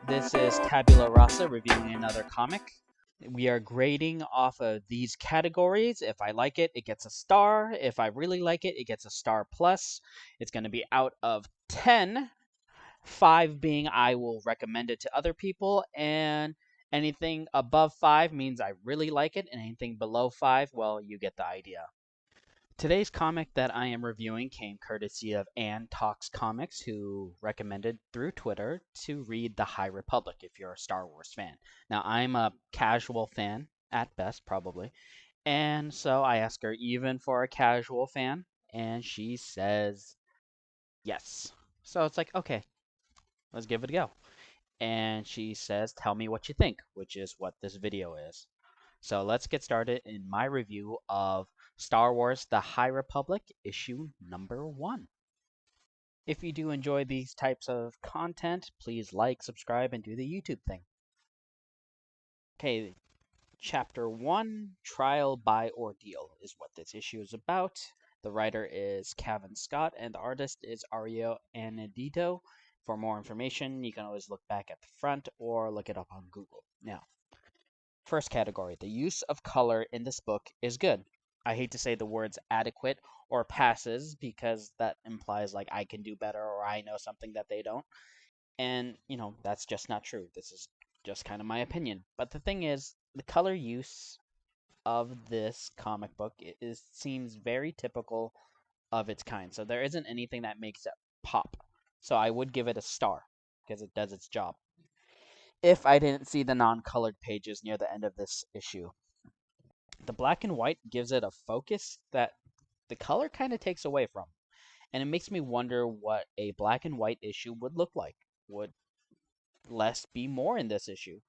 This is Tabula Rasa reviewing another comic. We are grading off of these categories. If I like it, it gets a star. If I really like it, it gets a star plus. It's going to be out of 10, 5 being I will recommend it to other people, and anything above 5 means I really like it, and anything below 5, well, you get the idea. Today's comic that I am reviewing came courtesy of Ann Talks Comics, who recommended through Twitter to read The High Republic if you're a Star Wars fan. Now, I'm a casual fan, at best, probably, and so I asked her even for a casual fan, and she says yes. So it's like, okay, let's give it a go. And she says, tell me what you think, which is what this video is. So let's get started in my review of Star Wars The High Republic, issue number 1. If you do enjoy these types of content, please like, subscribe, and do the YouTube thing. Okay, Chapter 1, Trial by Ordeal, is what this issue is about. The writer is Cavan Scott, and the artist is Ario Anedito. For more information, you can always look back at the front or look it up on Google. Now, first category, the use of color in this book is good. I hate to say the words adequate or passes because that implies like I can do better or I know something that they don't. And, that's just not true. This is just kind of my opinion. But the thing is, the color use of this comic book seems very typical of its kind. So there isn't anything that makes it pop. So I would give it a star because it does its job. If I didn't see the non-colored pages near the end of this issue, the black and white gives it a focus that the color kind of takes away from. And it makes me wonder what a black and white issue would look like. Would less be more in this issue?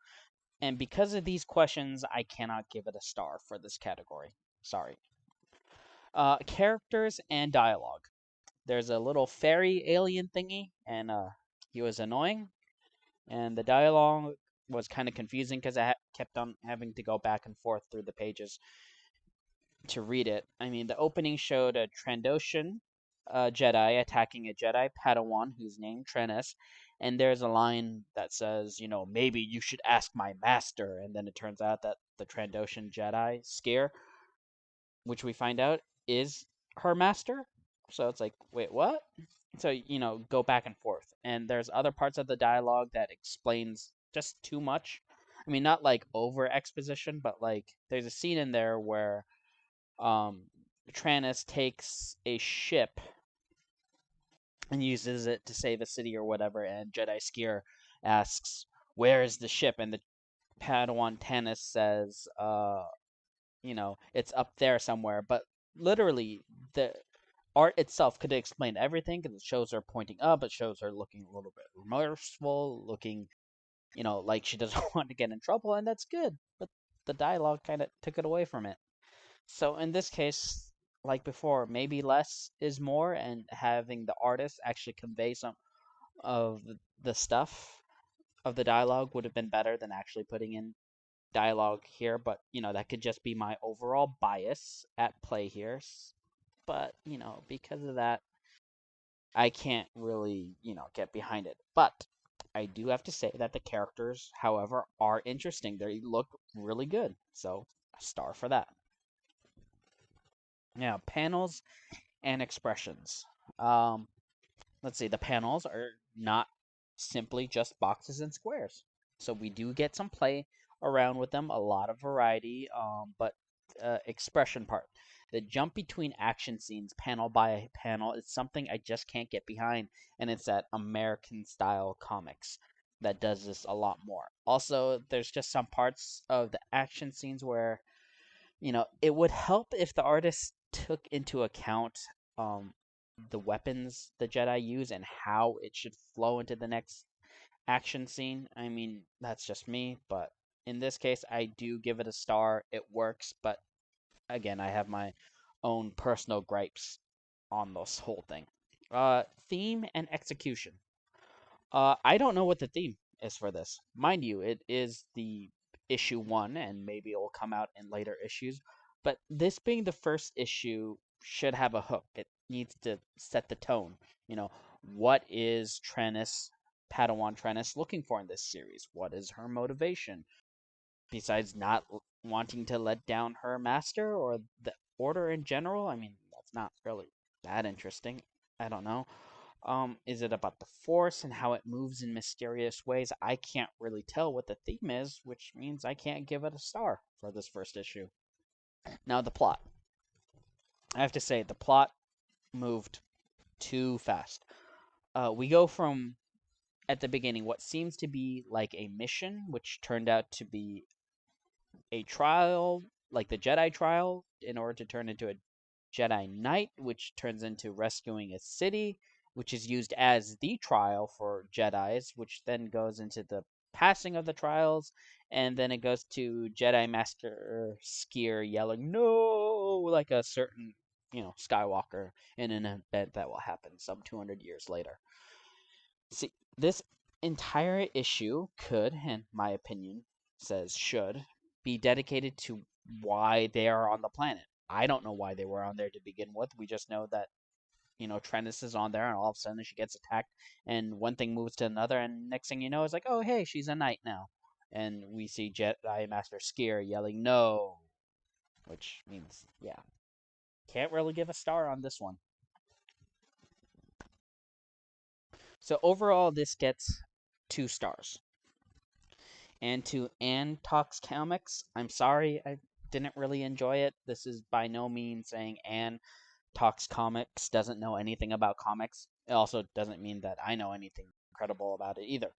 And because of these questions, I cannot give it a star for this category. Sorry. Characters and dialogue. There's a little fairy alien thingy, and he was annoying. And the dialogue was kind of confusing because I kept on having to go back and forth through the pages to read it. I mean, the opening showed a Trandoshan Jedi attacking a Jedi Padawan who's named Trennis, and there's a line that says, maybe you should ask my master, and then it turns out that the Trandoshan Jedi Scare, which we find out is her master. So it's like, wait, what? So, go back and forth. And there's other parts of the dialogue that explains just too much. I mean, not like over exposition, but like there's a scene in there where um, Tranus takes a ship and uses it to save a city or whatever, and Jedi Skier asks, "Where is the ship?" And the Padawan Tanis says, it's up there somewhere." But literally, the art itself could explain everything because it shows her pointing up, it shows her looking a little bit remorseful, looking, like she doesn't want to get in trouble, and that's good. But the dialogue kind of took it away from it. So in this case, like before, maybe less is more, and having the artist actually convey some of the stuff of the dialogue would have been better than actually putting in dialogue here. But, that could just be my overall bias at play here. But, because of that, I can't really, get behind it. But I do have to say that the characters, however, are interesting. They look really good. So, a star for that. Now, panels and expressions. Um, let's see, the panels are not simply just boxes and squares. So we do get some play around with them, a lot of variety, but expression part. The jump between action scenes, panel by panel, is something I just can't get behind, and it's that American style comics that does this a lot more. Also, there's just some parts of the action scenes where it would help if the artist took into account the weapons the Jedi use and how it should flow into the next action scene. I mean, that's just me, but in this case, I do give it a star. It works, but again, I have my own personal gripes on this whole thing. Theme and execution. I don't know what the theme is for this. Mind you, it is the issue 1, and maybe it will come out in later issues. But this being the first issue should have a hook. It needs to set the tone. What is Trennis Padawan Trennis looking for in this series? What is her motivation? Besides not wanting to let down her master or the order in general? I mean, that's not really that interesting. I don't know. Is it about the Force and how it moves in mysterious ways? I can't really tell what the theme is, which means I can't give it a star for this first issue. Now, the plot. I have to say, the plot moved too fast. We go from, at the beginning, what seems to be like a mission, which turned out to be a trial, like the Jedi trial, in order to turn into a Jedi Knight, which turns into rescuing a city, which is used as the trial for Jedis, which then goes into the passing of the trials, and then it goes to Jedi Master Skier yelling "No!" like a certain, Skywalker in an event that will happen some 200 years later. See, this entire issue could, in my opinion, says should, be dedicated to why they are on the planet. I don't know why they were on there to begin with. We just know that, Trennis is on there, and all of a sudden she gets attacked, and one thing moves to another, and next thing you know, it's like, oh, hey, she's a knight now. And we see Jedi Master Skier yelling, no, which means, yeah. Can't really give a star on this one. So overall, this gets 2 stars. And to Ann Talks Comics, I'm sorry I didn't really enjoy it. This is by no means saying Ann Talks Comics doesn't know anything about comics. It also doesn't mean that I know anything incredible about it either.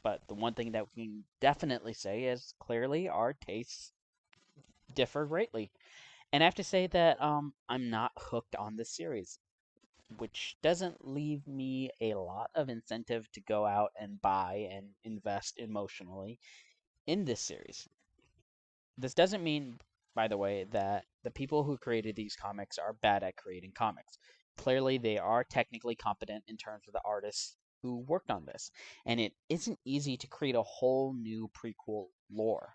But the one thing that we can definitely say is clearly our tastes differ greatly. And I have to say that I'm not hooked on this series, which doesn't leave me a lot of incentive to go out and buy and invest emotionally in this series. This doesn't mean, by the way, that the people who created these comics are bad at creating comics. Clearly, they are technically competent in terms of the artists who worked on this. And it isn't easy to create a whole new prequel lore,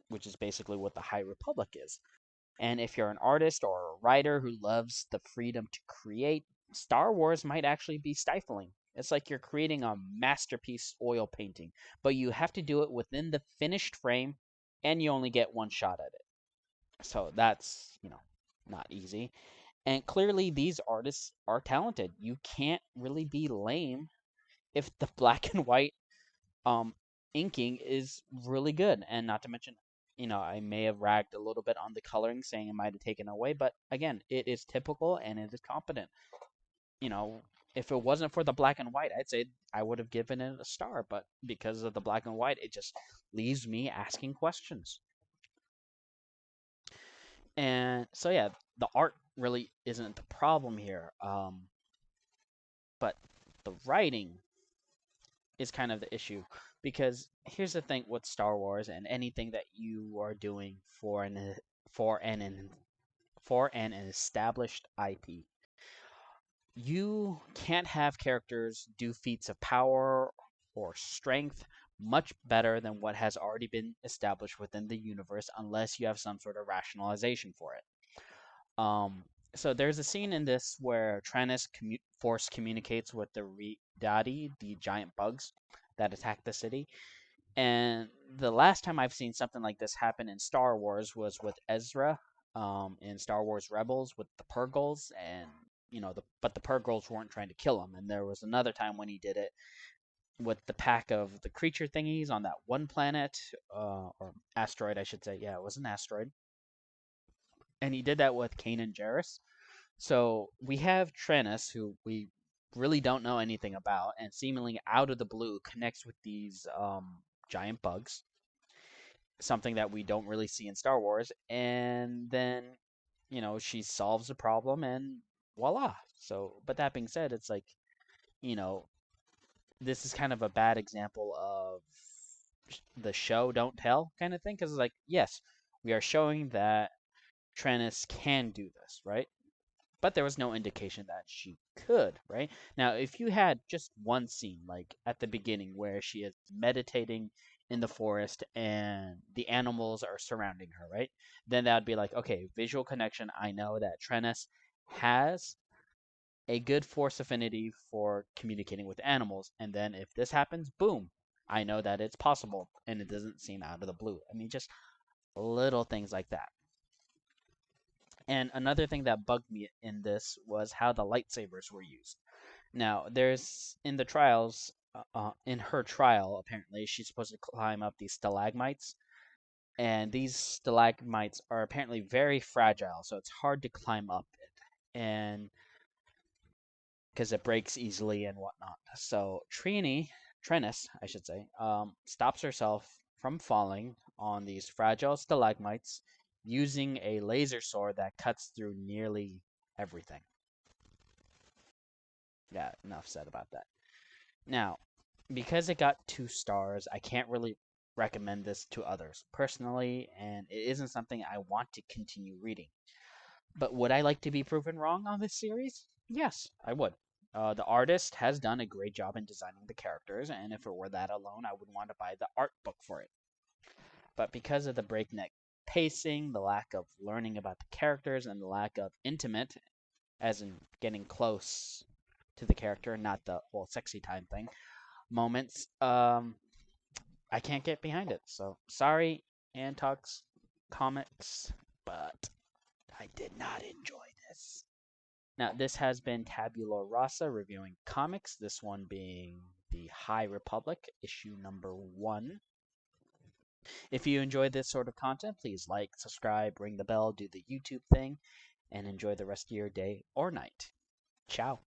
which is basically what the High Republic is. And if you're an artist or a writer who loves the freedom to create, Star Wars might actually be stifling. It's like you're creating a masterpiece oil painting, but you have to do it within the finished frame, and you only get one shot at it. So that's, not easy. And clearly, these artists are talented. You can't really be lame if the black and white um, inking is really good. And not to mention, I may have ragged a little bit on the coloring, saying it might have taken away, but again, it is typical and it is competent. If it wasn't for the black and white, I'd say I would have given it a star, but because of the black and white, it just leaves me asking questions. And so, yeah, the art really isn't the problem here, but the writing is kind of the issue, because here's the thing with Star Wars and anything that you are doing for an for an established IP. You can't have characters do feats of power or strength much better than what has already been established within the universe unless you have some sort of rationalization for it. Um, so there's a scene in this where Trannis Force communicates with the Ridadi, the giant bugs that attack the city. And the last time I've seen something like this happen in Star Wars was with Ezra, in Star Wars Rebels with the Purgles, and but the Purgles weren't trying to kill him. And there was another time when he did it with the pack of the creature thingies on that one planet, or asteroid, I should say. Yeah, it was an asteroid, and he did that with Kanan Jarrus. So we have Trennis, who we really don't know anything about, and seemingly out of the blue connects with these giant bugs, something that we don't really see in Star Wars. And then, she solves the problem, and voila. So, but that being said, it's like, you know, this is kind of a bad example of the show don't tell kind of thing, because it's like, yes, we are showing that Trennis can do this, right? But there was no indication that she could, right? Now, if you had just one scene, like at the beginning, where she is meditating in the forest and the animals are surrounding her, right? Then that would be like, okay, visual connection. I know that Trennis has a good force affinity for communicating with animals. And then if this happens, boom, I know that it's possible and it doesn't seem out of the blue. I mean, just little things like that. And another thing that bugged me in this was how the lightsabers were used. Now, there's in the trials, in her trial, apparently, she's supposed to climb up these stalagmites. And these stalagmites are apparently very fragile, so it's hard to climb up it. And because it breaks easily and whatnot. So Trennis, I should say, stops herself from falling on these fragile stalagmites using a laser sword that cuts through nearly everything. Yeah, enough said about that. Now, because it got 2 stars, I can't really recommend this to others personally, and it isn't something I want to continue reading. But would I like to be proven wrong on this series? Yes, I would. The artist has done a great job in designing the characters, and if it were that alone, I would want to buy the art book for it. But because of the breakneck pacing, the lack of learning about the characters, and the lack of intimate, as in getting close to the character, not the whole sexy time thing, moments, I can't get behind it. So sorry, Antox Comics, but I did not enjoy this. Now, this has been Tabula Rasa reviewing comics, this one being the High Republic, issue number 1. If you enjoy this sort of content, please like, subscribe, ring the bell, do the YouTube thing, and enjoy the rest of your day or night. Ciao.